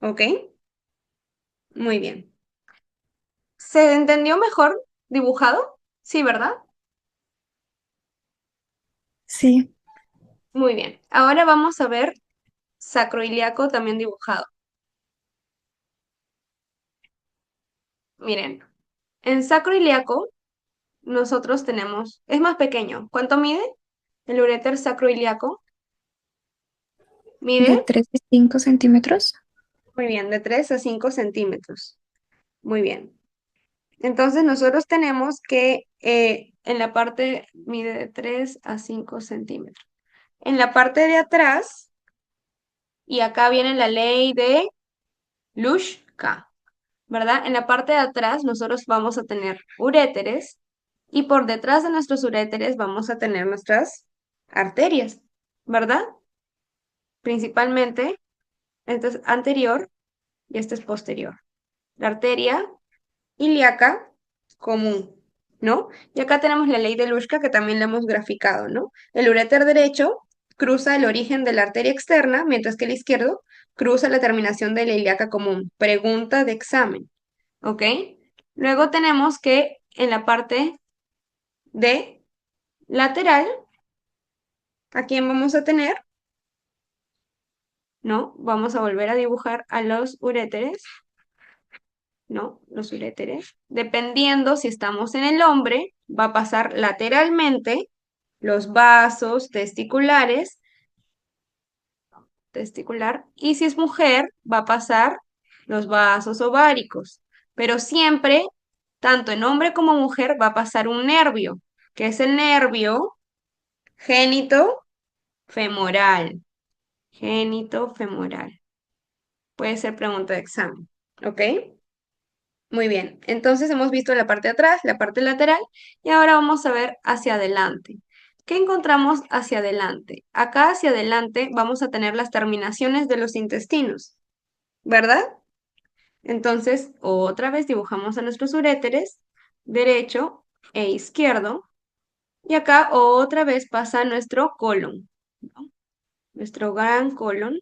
¿Ok? Muy bien. ¿Se entendió mejor dibujado? Sí, ¿verdad? Sí, Muy bien. Ahora vamos a ver sacroiliaco también dibujado. Miren, en sacroiliaco nosotros tenemos, es más pequeño. ¿Cuánto mide? El uréter sacroiliaco De mide, 3 a 5 centímetros. muy bien, de 3 a 5 centímetros. Muy bien. Entonces nosotros tenemos que en la parte mide de 3 a 5 centímetros. En la parte de atrás, y acá viene la ley de Lushka, ¿verdad? En la parte de atrás nosotros vamos a tener uréteres y por detrás de nuestros uréteres vamos a tener nuestras arterias, ¿verdad? Principalmente, este es anterior y este es posterior. La arteria ilíaca común, ¿no? Y acá tenemos la ley de Lushka que también la hemos graficado, ¿no? El uréter derecho cruza el origen de la arteria externa, mientras que el izquierdo cruza la terminación de la ilíaca común. Pregunta de examen, ¿ok? Luego tenemos que en la parte de lateral, ¿a quién vamos a tener? ¿No? Vamos a volver a dibujar a los uréteres. ¿No? Los uréteres. Dependiendo si estamos en el hombre, va a pasar lateralmente los vasos testiculares, testicular, y si es mujer, va a pasar los vasos ováricos. Pero siempre, tanto en hombre como mujer, va a pasar un nervio, que es el nervio génito femoral. Génito femoral. Puede ser pregunta de examen. ¿Ok? Muy bien, entonces hemos visto la parte de atrás, la parte lateral y ahora vamos a ver hacia adelante. ¿Qué encontramos hacia adelante? Acá hacia adelante vamos a tener las terminaciones de los intestinos, ¿verdad? Entonces, otra vez dibujamos a nuestros uréteres, derecho e izquierdo, y acá otra vez pasa nuestro colon, ¿no? Nuestro gran colon.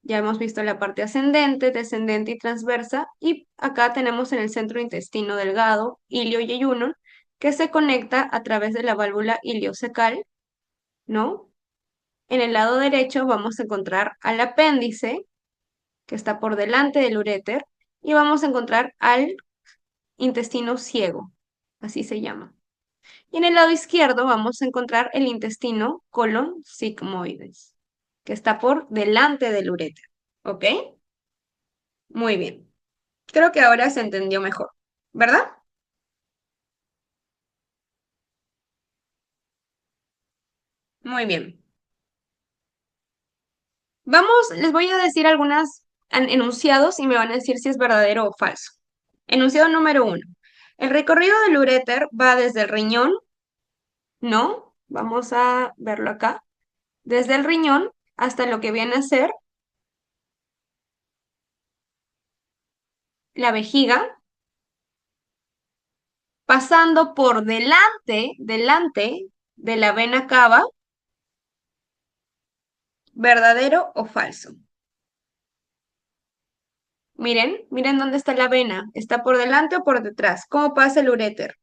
Ya hemos visto la parte ascendente, descendente y transversa. Y acá tenemos en el centro intestino delgado, ilio y yeyuno, que se conecta a través de la válvula iliocecal, ¿no? En el lado derecho vamos a encontrar al apéndice, que está por delante del uréter, y vamos a encontrar al intestino ciego, así se llama. Y en el lado izquierdo vamos a encontrar el intestino colon sigmoides, que está por delante del uréter, ¿ok? Muy bien. Creo que ahora se entendió mejor, ¿verdad? Muy bien. Vamos, les voy a decir algunos enunciados y me van a decir si es verdadero o falso. Enunciado número uno. El recorrido del uréter va desde el riñón, ¿no? Vamos a verlo acá. Desde el riñón hasta lo que viene a ser la vejiga, pasando por delante de la vena cava, ¿verdadero o falso? Miren, miren dónde está la vena. ¿Está por delante o por detrás? ¿Cómo pasa el uréter?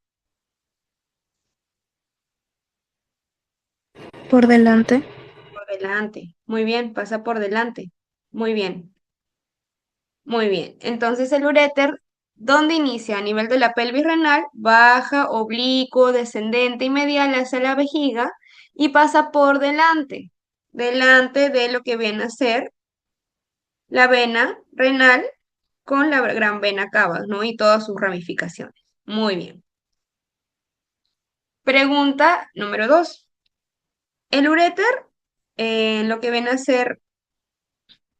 Por delante. Por delante. Muy bien, pasa por delante. Muy bien, muy bien. Entonces el uréter, ¿dónde inicia? A nivel de la pelvis renal, baja, oblicuo, descendente y medial hacia la vejiga y pasa por delante, delante de lo que viene a ser la vena renal con la gran vena cava, ¿no? Y todas sus ramificaciones. Muy bien. Pregunta número dos. El uréter, lo que viene a ser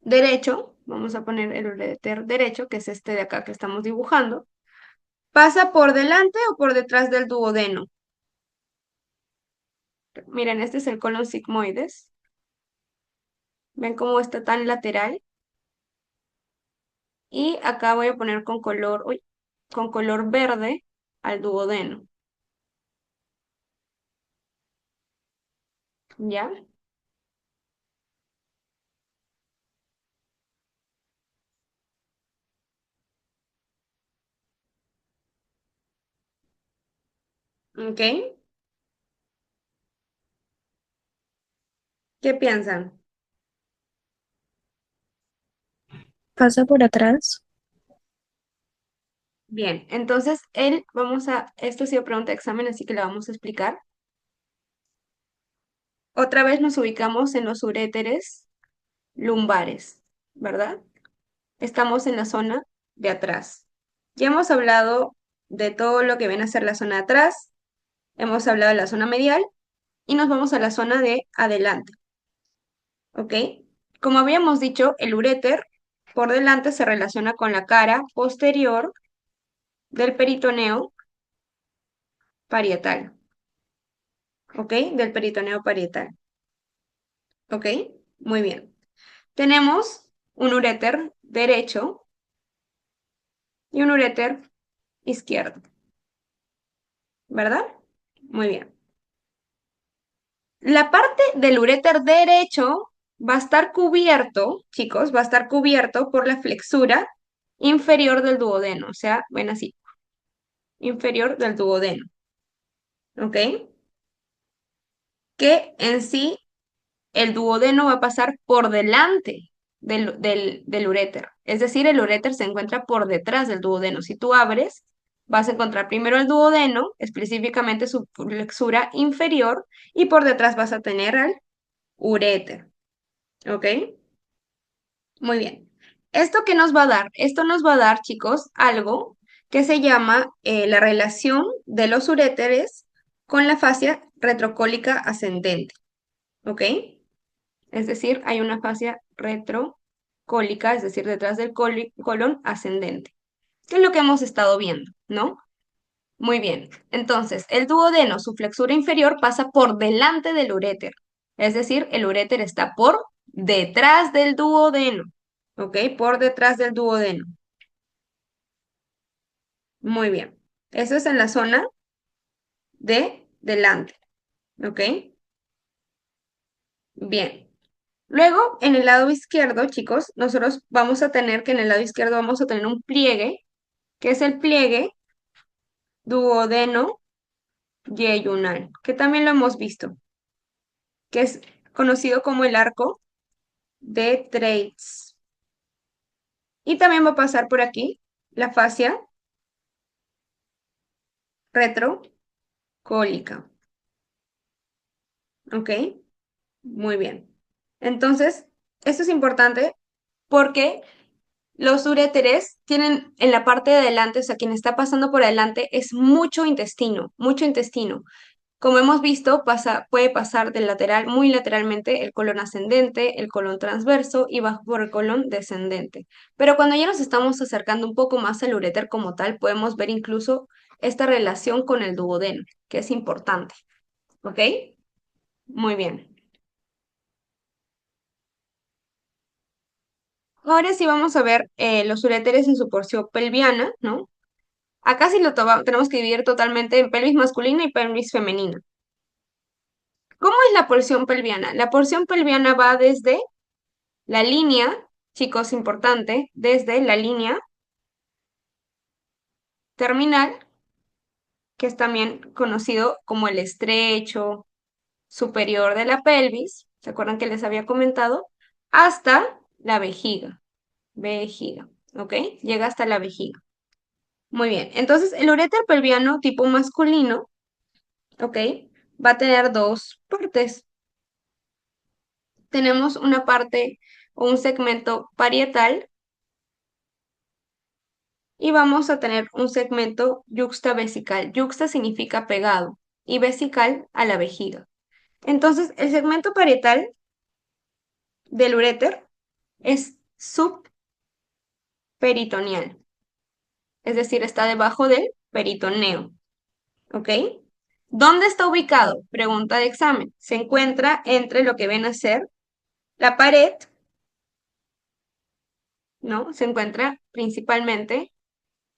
derecho, vamos a poner el uréter derecho, que es este de acá que estamos dibujando, ¿pasa por delante o por detrás del duodeno? Miren, este es el colon sigmoides. ¿Ven cómo está tan lateral? Y acá voy a poner con color, uy, con color verde al duodeno. ¿Ya? ¿Ok? ¿Qué piensan? Pasa por atrás. Bien, entonces esto ha sido pregunta de examen, así que la vamos a explicar. Otra vez nos ubicamos en los uréteres lumbares, ¿verdad? Estamos en la zona de atrás. Ya hemos hablado de todo lo que viene a ser la zona de atrás, hemos hablado de la zona medial y nos vamos a la zona de adelante, ¿ok? Como habíamos dicho, el uréter por delante se relaciona con la cara posterior del peritoneo parietal, ¿ok? Del peritoneo parietal, ¿ok? Muy bien. Tenemos un uréter derecho y un uréter izquierdo, ¿verdad? Muy bien. La parte del uréter derecho va a estar cubierto, chicos, va a estar cubierto por la flexura inferior del duodeno, o sea, ven así, inferior del duodeno, ¿ok? Que en sí el duodeno va a pasar por delante del uréter. Es decir, el uréter se encuentra por detrás del duodeno. Si tú abres, vas a encontrar primero el duodeno, específicamente su flexura inferior, y por detrás vas a tener al uréter. ¿Ok? Muy bien. ¿Esto qué nos va a dar? Esto nos va a dar, chicos, algo que se llama la relación de los uréteres con la fascia retrocólica ascendente. ¿Ok? Es decir, hay una fascia retrocólica, es decir, detrás del colon ascendente, que es lo que hemos estado viendo, ¿no? Muy bien. Entonces, el duodeno, su flexura inferior pasa por delante del uréter, es decir, el uréter está por detrás del duodeno, ¿ok? Por detrás del duodeno. Muy bien. Eso es en la zona de delante, ¿ok? Bien. Luego, en el lado izquierdo, chicos, nosotros vamos a tener que en el lado izquierdo vamos a tener un pliegue, que es el pliegue duodeno yeyunal, que también lo hemos visto, que es conocido como el arco de Treitz. Y también va a pasar por aquí la fascia retrocólica. ¿Ok? Muy bien. Entonces, esto es importante porque los uréteres tienen en la parte de adelante, o sea, quien está pasando por adelante es mucho intestino, mucho intestino. Como hemos visto, puede pasar del lateral, muy lateralmente, el colon ascendente, el colon transverso y bajo por el colon descendente. Pero cuando ya nos estamos acercando un poco más al uréter como tal, podemos ver incluso esta relación con el duodeno, que es importante. ¿Ok? Muy bien. Ahora sí vamos a ver los uréteres en su porción pelviana, ¿no? Acá sí tenemos que dividir totalmente en pelvis masculina y pelvis femenina. ¿Cómo es la porción pelviana? La porción pelviana va desde la línea, chicos, importante, desde la línea terminal, que es también conocido como el estrecho superior de la pelvis, ¿se acuerdan que les había comentado? Hasta la vejiga, ¿ok? Llega hasta la vejiga. Muy bien, entonces el uréter pelviano tipo masculino, ¿ok? Va a tener dos partes. Tenemos una parte o un segmento parietal y vamos a tener un segmento yuxtavesical. Yuxta significa pegado y vesical a la vejiga. Entonces, el segmento parietal del uréter es subperitoneal, es decir, está debajo del peritoneo, ¿ok? ¿Dónde está ubicado? Pregunta de examen. Se encuentra entre lo que ven a ser la pared, ¿no? Se encuentra principalmente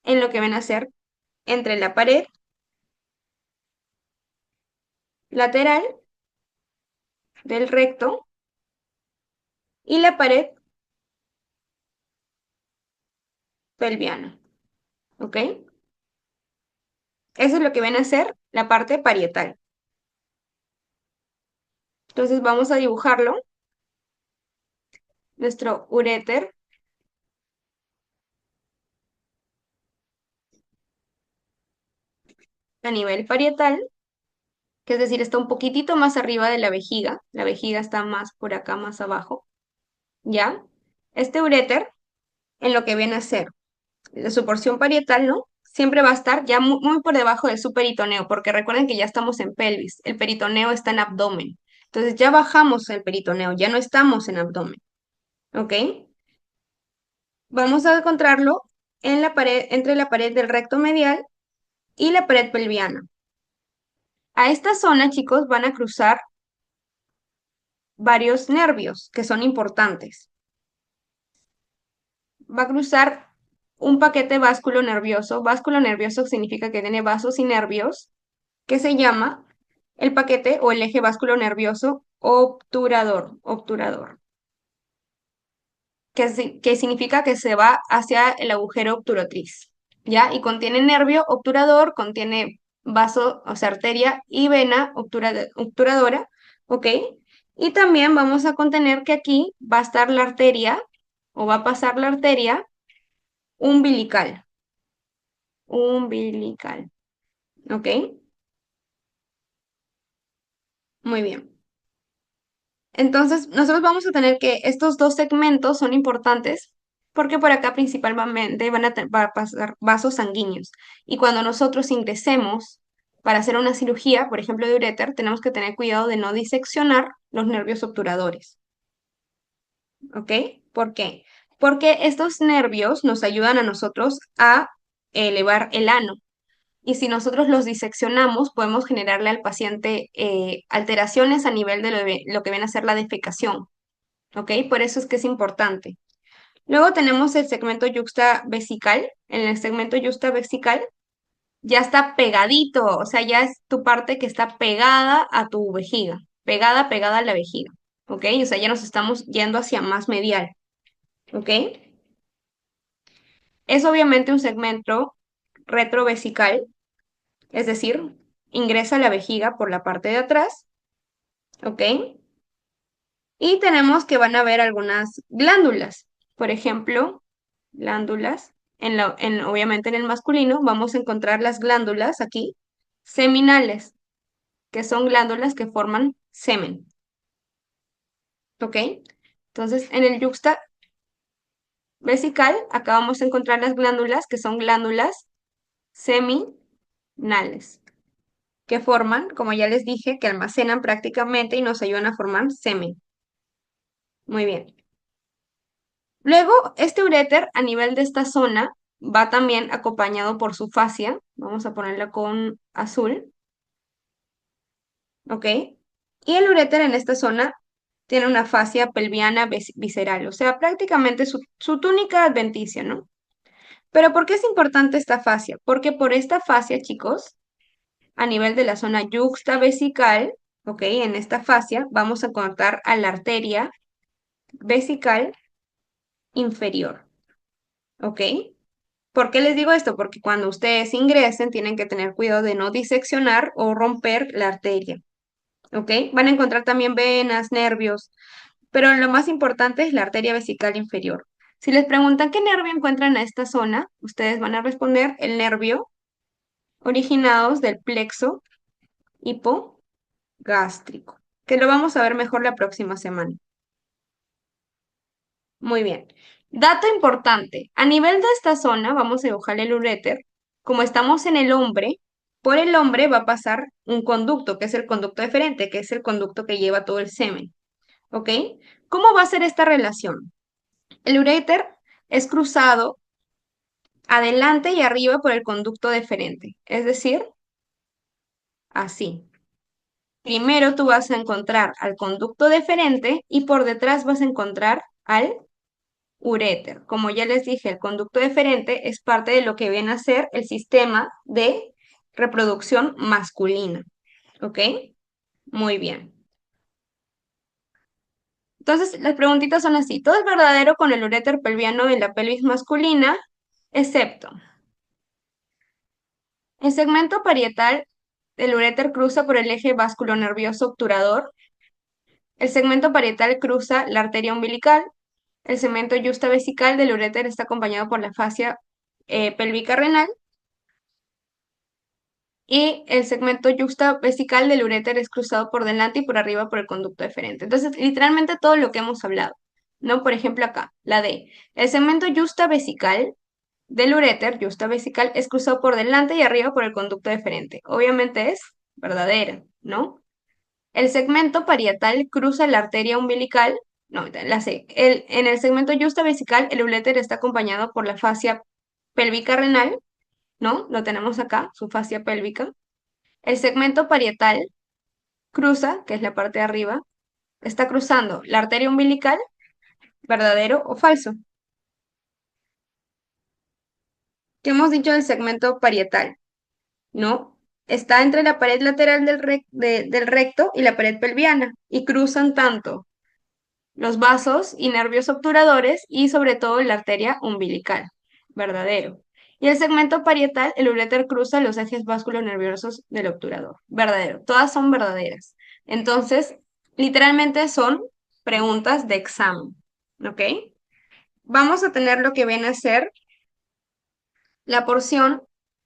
en lo que ven a ser entre la pared lateral del recto y la pared pelviana, ¿ok? Eso es lo que ven a ser la parte parietal. Entonces vamos a dibujarlo, nuestro uréter. A nivel parietal, que es decir, está un poquitito más arriba de la vejiga está más por acá, más abajo, ¿ya? Este uréter, en lo que viene a ser su porción parietal, ¿no? Siempre va a estar ya muy por debajo de su peritoneo, porque recuerden que ya estamos en pelvis, el peritoneo está en abdomen. Entonces ya bajamos el peritoneo, ya no estamos en abdomen, ¿ok? Vamos a encontrarlo en la pared, entre la pared del recto medial y la pared pelviana. A esta zona, chicos, van a cruzar varios nervios que son importantes. Va a cruzar un paquete vasculo nervioso. Vasculo nervioso significa que tiene vasos y nervios, que se llama el paquete o el eje vasculo nervioso obturador, que significa que se va hacia el agujero obturatriz, ¿ya? Y contiene nervio obturador, contiene vaso, o sea, arteria y vena obturadora, ¿ok? Y también vamos a contener que aquí va a estar la arteria, o va a pasar la arteria umbilical, umbilical, ¿ok? Muy bien. Entonces, nosotros vamos a tener que estos dos segmentos son importantes porque por acá principalmente va a pasar vasos sanguíneos. Y cuando nosotros ingresemos para hacer una cirugía, por ejemplo, de uréter, tenemos que tener cuidado de no diseccionar los nervios obturadores. ¿Ok? ¿Por qué? Porque estos nervios nos ayudan a nosotros a elevar el ano. Y si nosotros los diseccionamos, podemos generarle al paciente alteraciones a nivel de lo que viene a ser la defecación. ¿Ok? Por eso es que es importante. Luego tenemos el segmento yuxtavesical. En el segmento yuxtavesical ya está pegadito, o sea, ya es tu parte que está pegada a tu vejiga, pegada a la vejiga. ¿Ok? O sea, ya nos estamos yendo hacia más medial. ¿Ok? Es obviamente un segmento retrovesical, es decir, ingresa a la vejiga por la parte de atrás. ¿Ok? Y tenemos que van a haber algunas glándulas. Por ejemplo, glándulas. Obviamente en el masculino vamos a encontrar las glándulas aquí seminales, que son glándulas que forman semen. ¿Ok? Entonces, en el yuxta vesical, acá vamos a encontrar las glándulas que son glándulas seminales, que forman, como ya les dije, que almacenan prácticamente y nos ayudan a formar semen. Muy bien. Luego, este uréter a nivel de esta zona va también acompañado por su fascia. Vamos a ponerla con azul. ¿Ok? Y el uréter en esta zona tiene una fascia pelviana visceral, o sea, prácticamente su túnica adventicia, ¿no? Pero ¿por qué es importante esta fascia? Porque por esta fascia, chicos, a nivel de la zona yuxtavesical, ¿ok? En esta fascia vamos a conectar a la arteria vesical inferior, ¿ok? ¿Por qué les digo esto? Porque cuando ustedes ingresen tienen que tener cuidado de no diseccionar o romper la arteria, ¿ok? Van a encontrar también venas, nervios, pero lo más importante es la arteria vesical inferior. Si les preguntan qué nervio encuentran a esta zona, ustedes van a responder el nervio originados del plexo hipogástrico, que lo vamos a ver mejor la próxima semana. Muy bien. Dato importante. A nivel de esta zona, vamos a dibujar el uréter. Como estamos en el hombre, por el hombre va a pasar un conducto, que es el conducto deferente, que es el conducto que lleva todo el semen. ¿Ok? ¿Cómo va a ser esta relación? El uréter es cruzado adelante y arriba por el conducto deferente, es decir, así. Primero tú vas a encontrar al conducto deferente y por detrás vas a encontrar al uréter. Como ya les dije, el conducto deferente es parte de lo que viene a ser el sistema de reproducción masculina. ¿Ok? Muy bien. Entonces, las preguntitas son así. Todo es verdadero con el uréter pelviano en la pelvis masculina, excepto el segmento parietal del uréter cruza por el eje vasculonervioso obturador. El segmento parietal cruza la arteria umbilical. El segmento yuxtavesical del uréter está acompañado por la fascia pélvica renal. Y el segmento yuxtavesical del uréter es cruzado por delante y por arriba por el conducto deferente. Entonces, literalmente todo lo que hemos hablado, ¿no? Por ejemplo, acá, la D. El segmento yuxtavesical del uréter, yuxtavesical, es cruzado por delante y arriba por el conducto deferente. Obviamente es verdadera, ¿no? El segmento parietal cruza la arteria umbilical. No, la C. En el segmento yuxtavesical, el uréter está acompañado por la fascia pélvica renal, ¿no? Lo tenemos acá, su fascia pélvica. El segmento parietal cruza, que es la parte de arriba, está cruzando la arteria umbilical, ¿verdadero o falso? ¿Qué hemos dicho del segmento parietal? ¿No? Está entre la pared lateral del recto y la pared pelviana y cruzan tanto los vasos y nervios obturadores y sobre todo la arteria umbilical, ¿verdadero? Y el segmento parietal, el uréter cruza los ejes nerviosos del obturador, verdadero. Todas son verdaderas. Entonces, literalmente son preguntas de examen, ¿ok? Vamos a tener lo que viene a ser la porción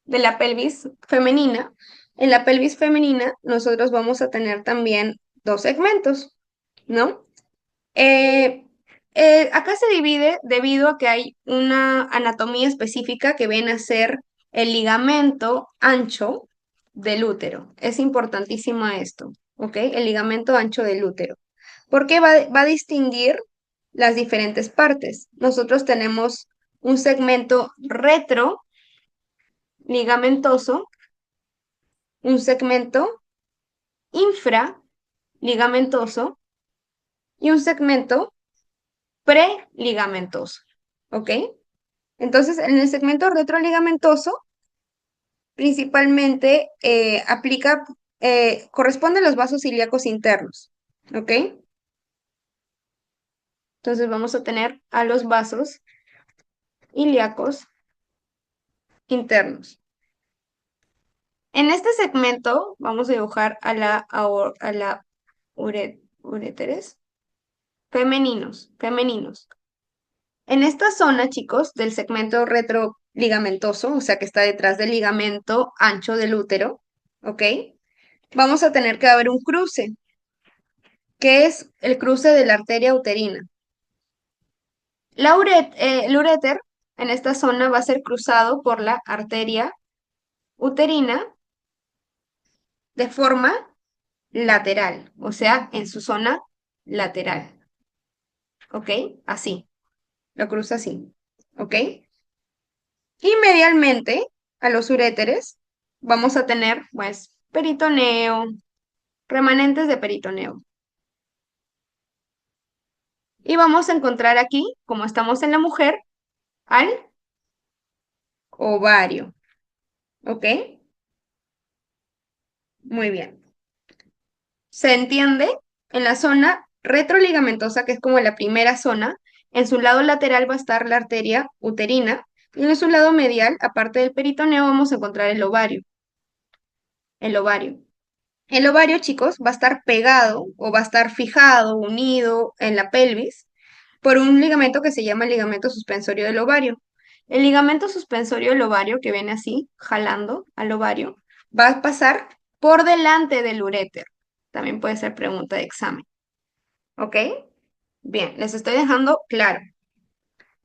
de la pelvis femenina. En la pelvis femenina nosotros vamos a tener también dos segmentos, ¿no? Eh, Acá se divide debido a que hay una anatomía específica que viene a ser el ligamento ancho del útero. Es importantísimo esto, ¿ok? El ligamento ancho del útero. Porque va a distinguir las diferentes partes. Nosotros tenemos un segmento retroligamentoso, un segmento infraligamentoso y un segmento preligamentoso, ¿ok? Entonces, en el segmento retroligamentoso, principalmente corresponden los vasos ilíacos internos, ¿ok? Entonces vamos a tener a los vasos ilíacos internos. En este segmento vamos a dibujar a la uréteres femeninos. En esta zona, chicos, del segmento retroligamentoso, o sea que está detrás del ligamento ancho del útero, ¿ok? Vamos a tener que haber un cruce, que es el cruce de la arteria uterina. El uréter en esta zona va a ser cruzado por la arteria uterina de forma lateral, o sea, en su zona lateral, ¿ok? Así, lo cruza así, ¿ok? Y medialmente a los uréteres vamos a tener, pues, peritoneo, remanentes de peritoneo. Y vamos a encontrar aquí, como estamos en la mujer, al ovario, ¿ok? Muy bien. Se entiende en la zona retroligamentosa, que es como la primera zona, en su lado lateral va a estar la arteria uterina y en su lado medial, aparte del peritoneo, vamos a encontrar el ovario. El ovario. El ovario, chicos, va a estar pegado o va a estar fijado, unido en la pelvis por un ligamento que se llama el ligamento suspensorio del ovario. El ligamento suspensorio del ovario, que viene así, jalando al ovario, va a pasar por delante del uréter. También puede ser pregunta de examen. ¿Ok? Bien, les estoy dejando claro.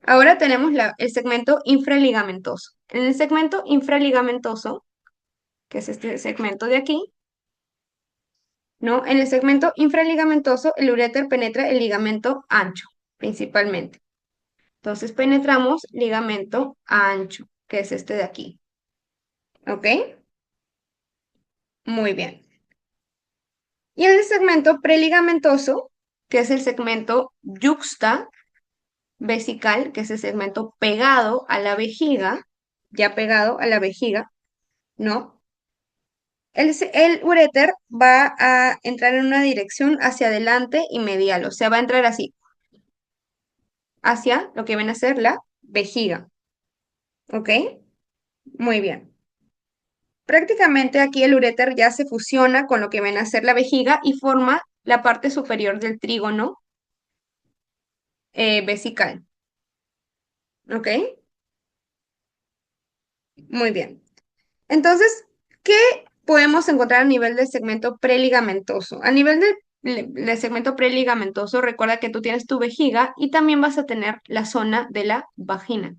Ahora tenemos el segmento infraligamentoso. En el segmento infraligamentoso, que es este segmento de aquí, ¿no? En el segmento infraligamentoso, el uréter penetra el ligamento ancho, principalmente. Entonces penetramos ligamento ancho, que es este de aquí. ¿Ok? Muy bien. Y en el segmento preligamentoso, que es el segmento yuxta vesical, que es el segmento pegado a la vejiga, ya pegado a la vejiga, ¿no? El uréter va a entrar en una dirección hacia adelante y medial, o sea, va a entrar así, hacia lo que viene a ser la vejiga. ¿Ok? Muy bien. Prácticamente aquí el uréter ya se fusiona con lo que viene a ser la vejiga y forma la parte superior del trígono vesical. ¿Ok? Muy bien. Entonces, ¿qué podemos encontrar a nivel del segmento preligamentoso? A nivel del segmento preligamentoso, recuerda que tú tienes tu vejiga y también vas a tener la zona de la vagina.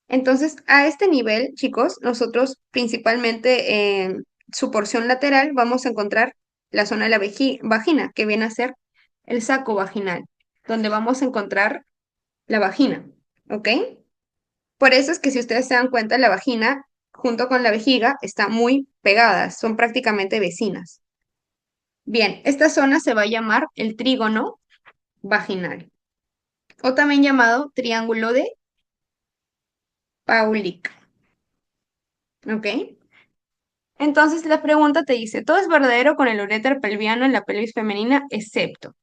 Entonces, a este nivel, chicos, nosotros principalmente en su porción lateral vamos a encontrar la zona de la vagina, que viene a ser el saco vaginal, donde vamos a encontrar la vagina, ¿ok? Por eso es que si ustedes se dan cuenta, la vagina junto con la vejiga está muy pegadas, son prácticamente vecinas. Bien, esta zona se va a llamar el trígono vaginal, o también llamado triángulo de Paulik, ¿ok? Entonces la pregunta te dice, todo es verdadero con el uréter pelviano en la pelvis femenina, excepto.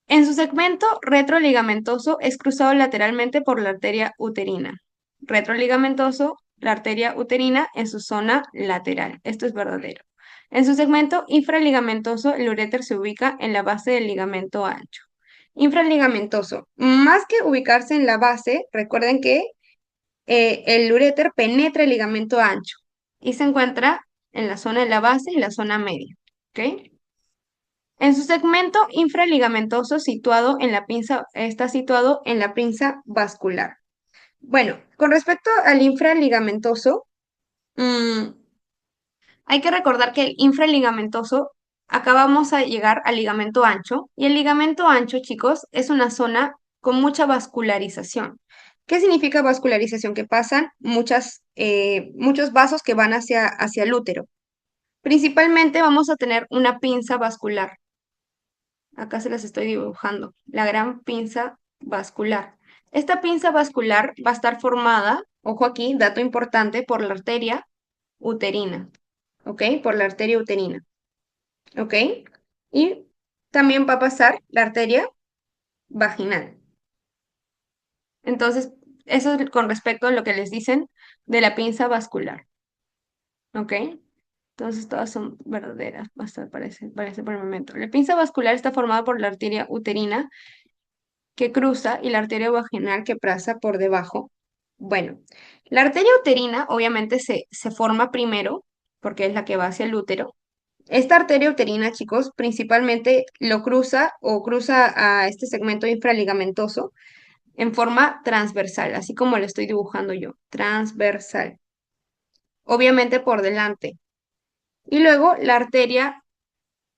En su segmento retroligamentoso es cruzado lateralmente por la arteria uterina. Retroligamentoso, la arteria uterina en su zona lateral. Esto es verdadero. En su segmento infraligamentoso, el uréter se ubica en la base del ligamento ancho. Infraligamentoso, más que ubicarse en la base, recuerden que el uréter penetra el ligamento ancho y se encuentra en la zona de la base y la zona media. ¿Ok? En su segmento infraligamentoso está situado en la pinza vascular. Bueno, con respecto al infraligamentoso, mm, hay que recordar que el infraligamentoso, acá vamos a llegar al ligamento ancho, y el ligamento ancho, chicos, es una zona con mucha vascularización. ¿Qué significa vascularización? Que pasan muchos vasos que van hacia el útero. Principalmente vamos a tener una pinza vascular. Acá se las estoy dibujando. La gran pinza vascular. Esta pinza vascular va a estar formada, ojo aquí, dato importante, por la arteria uterina. ¿Ok? Por la arteria uterina. ¿Ok? Y también va a pasar la arteria vaginal. Entonces, eso es con respecto a lo que les dicen de la pinza vascular. ¿Ok? Entonces todas son verdaderas, basta, parece por el momento. La pinza vascular está formada por la arteria uterina que cruza y la arteria vaginal que pasa por debajo. Bueno, la arteria uterina obviamente se forma primero, porque es la que va hacia el útero. Esta arteria uterina, chicos, principalmente lo cruza o cruza a este segmento infraligamentoso en forma transversal, así como lo estoy dibujando yo, transversal, obviamente por delante. Y luego la arteria,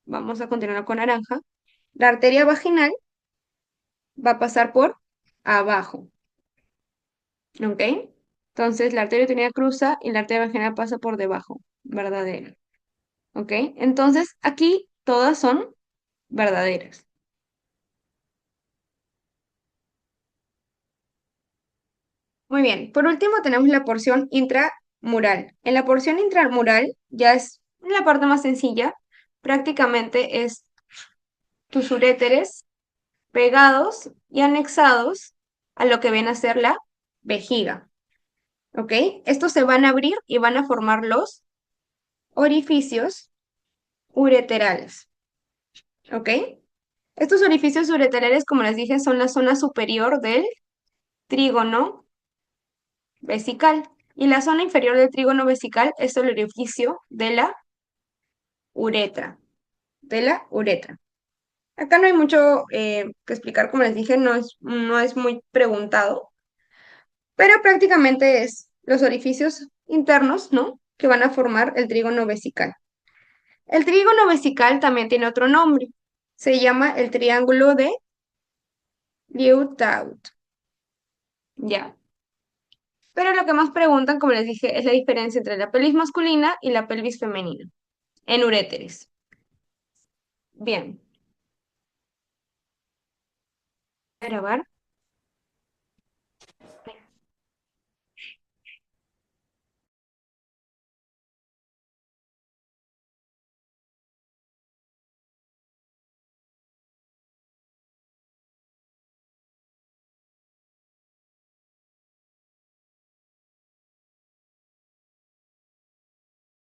vamos a continuar con naranja, la arteria vaginal va a pasar por abajo. ¿Ok? Entonces la arteria uterina cruza y la arteria vaginal pasa por debajo. Verdadero. ¿Ok? Entonces aquí todas son verdaderas. Muy bien. Por último tenemos la porción intramural. En la porción intramural ya es la parte más sencilla. Prácticamente es tus uréteres pegados y anexados a lo que viene a ser la vejiga. ¿Ok? Estos se van a abrir y van a formar los orificios ureterales. ¿Ok? Estos orificios ureterales, como les dije, son la zona superior del trígono vesical. Y la zona inferior del trígono vesical es el orificio de la uretra. De la uretra. Acá no hay mucho que explicar, como les dije, no es muy preguntado, pero prácticamente es los orificios internos, ¿no? Que van a formar el trígono vesical. El trígono vesical también tiene otro nombre. Se llama el triángulo de Liautaud. Ya. Pero lo que más preguntan, como les dije, es la diferencia entre la pelvis masculina y la pelvis femenina en uréteres. Bien, voy a grabar.